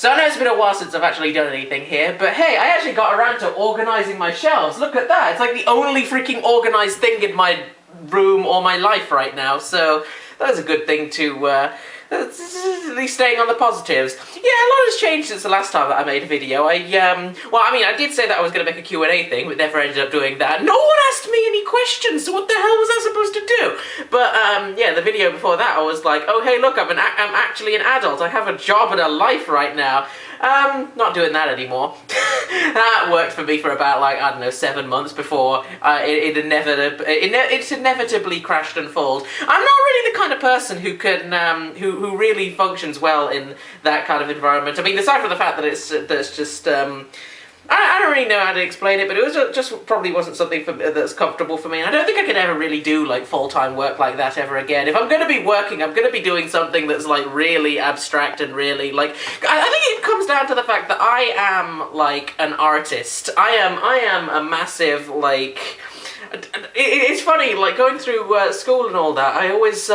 So I know it's been a while since I've actually done anything here, but hey, I actually got around to organising my shelves. Look at that. It's like the only freaking organised thing in my room or my life right now, so that was a good thing to, at least staying on the positives. Yeah, a lot has changed since the last time that I made a video. Well, I mean, I did say that I was going to make a Q&A thing, but never ended up doing that. No one asked me any questions, so what the hell was I supposed to do? But, yeah, the video before that, I was like, oh, hey, look, I'm actually an adult. I have a job and a life right now. Not doing that anymore. That worked for me for about, like, I don't know, 7 months before it inevitably crashed and folded. I'm not really the kind of person who can, who really functions well in that kind of environment. I mean, aside from the fact that it's just, I don't really know how to explain it, but it was just probably wasn't something that's comfortable for me, and I don't think I could ever really do, like, full-time work like that ever again. If I'm going to be working, I'm going to be doing something that's, like, really abstract and really, like, I think it comes down to the fact that I am, like, an artist. I am a massive, like... It's funny, like, going through school and all that, I always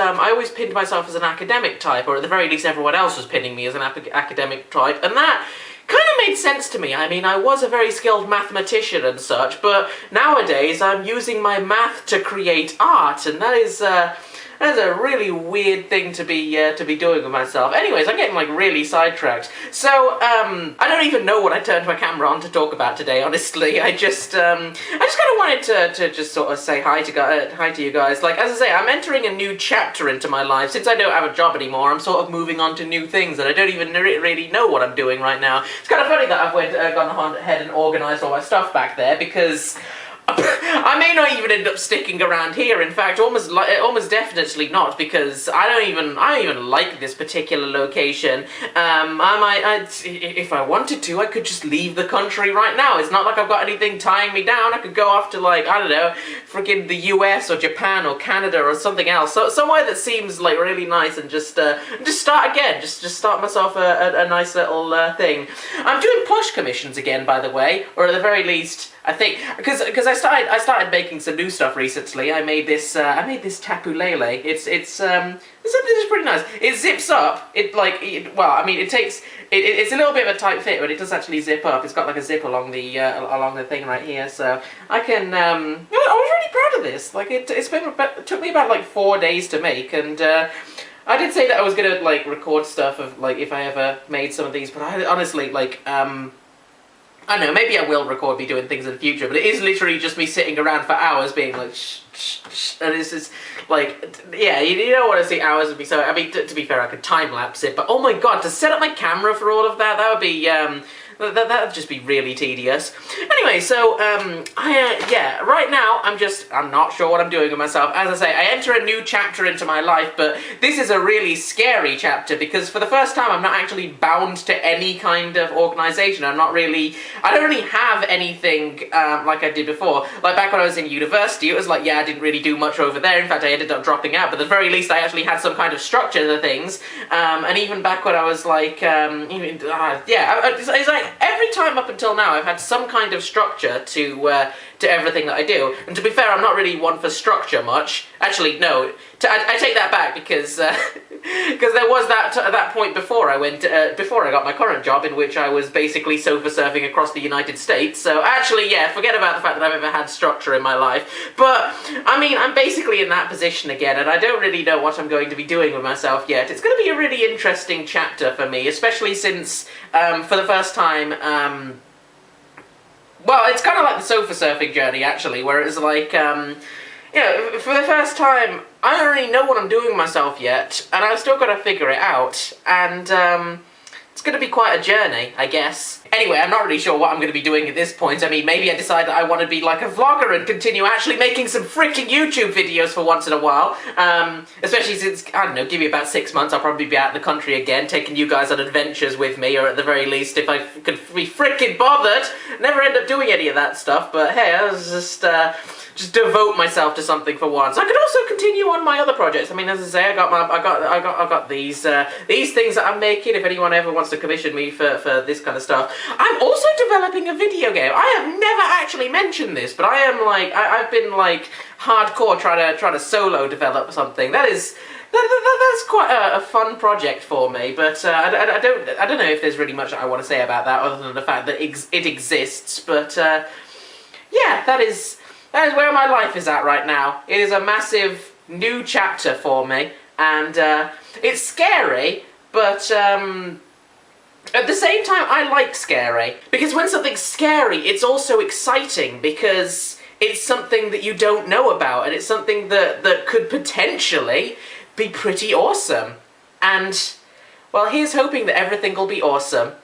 pinned myself as an academic type, or at the very least everyone else was pinning me as an academic type, and that kind of made sense to me. I mean, I was a very skilled mathematician and such, but nowadays I'm using my math to create art, and that is a really weird thing to be doing with myself. Anyways, I'm getting, like, really sidetracked. So, I don't even know what I turned my camera on to talk about today, honestly. I just kind of wanted to just sort of say hi to you guys. Like, as I say, I'm entering a new chapter into my life. Since I don't have a job anymore, I'm sort of moving on to new things, and I don't even really know what I'm doing right now. It's kind of funny that I've gone ahead and organised all my stuff back there, because I may not even end up sticking around here. In fact, almost definitely not, because I don't even like this particular location. If I wanted to, I could just leave the country right now. It's not like I've got anything tying me down. I could go off to, like, I don't know, freaking the US or Japan or Canada or something else. So somewhere that seems, like, really nice, and just start again. Just start myself a nice little thing. I'm doing plush commissions again, by the way, or at the very least, I think, because I started making some new stuff recently. I made this tapu lele. It's pretty nice. It zips up. Well, I mean, it's a little bit of a tight fit, but it does actually zip up. It's got like a zip along the thing right here, so I can. I was really proud of this. Like, it took me about like 4 days to make, and I did say that I was gonna, like, record stuff of, like, if I ever made some of these, but I honestly, like, I don't know, maybe I will record me doing things in the future, but it is literally just me sitting around for hours being like, shh, shh, shh, and it's just, like, yeah, you don't want to see hours of me, so, I mean, to be fair, I could time-lapse it, but oh my god, to set up my camera for all of that, that would be, that would just be really tedious. Anyway, so, yeah, right now, I'm not sure what I'm doing with myself. As I say, I enter a new chapter into my life, but this is a really scary chapter, because for the first time, I'm not actually bound to any kind of organisation. I don't really have anything, like I did before. Like, back when I was in university, it was like, yeah, I didn't really do much over there. In fact, I ended up dropping out, but at the very least, I actually had some kind of structure to things. And even back when I was like, yeah, it's like, every time up until now, I've had some kind of structure to everything that I do. And to be fair, I'm not really one for structure much. Actually, no, I take that back, because there was that point before before I got my current job, in which I was basically sofa surfing across the United States. So actually, yeah, forget about the fact that I've ever had structure in my life. But I mean, I'm basically in that position again, and I don't really know what I'm going to be doing with myself yet. It's going to be a really interesting chapter for me, especially since for the first time. Well, it's kind of like the sofa surfing journey, actually, where it's like, you know, for the first time, I don't really know what I'm doing with myself yet, and I've still got to figure it out, and, it's going to be quite a journey, I guess. Anyway, I'm not really sure what I'm going to be doing at this point. I mean, maybe I decide that I want to be like a vlogger and continue actually making some freaking YouTube videos for once in a while. Especially since, I don't know, give me about 6 months, I'll probably be out in the country again, taking you guys on adventures with me, or at the very least, if I could be freaking bothered, never end up doing any of that stuff, but hey, I was just devote myself to something for once. I could also continue on my other projects. I mean, as I say, I got these things that I'm making. If anyone ever wants to commission me for this kind of stuff, I'm also developing a video game. I have never actually mentioned this, but I am like, I've been like hardcore trying to solo develop something. That is That's quite a fun project for me, but I don't know if there's really much I want to say about that other than the fact that it exists. But yeah, that is where my life is at right now. It is a massive new chapter for me, and it's scary, but at the same time, I like scary, because when something's scary, it's also exciting, because it's something that you don't know about, and it's something that could potentially be pretty awesome. And, well, here's hoping that everything will be awesome.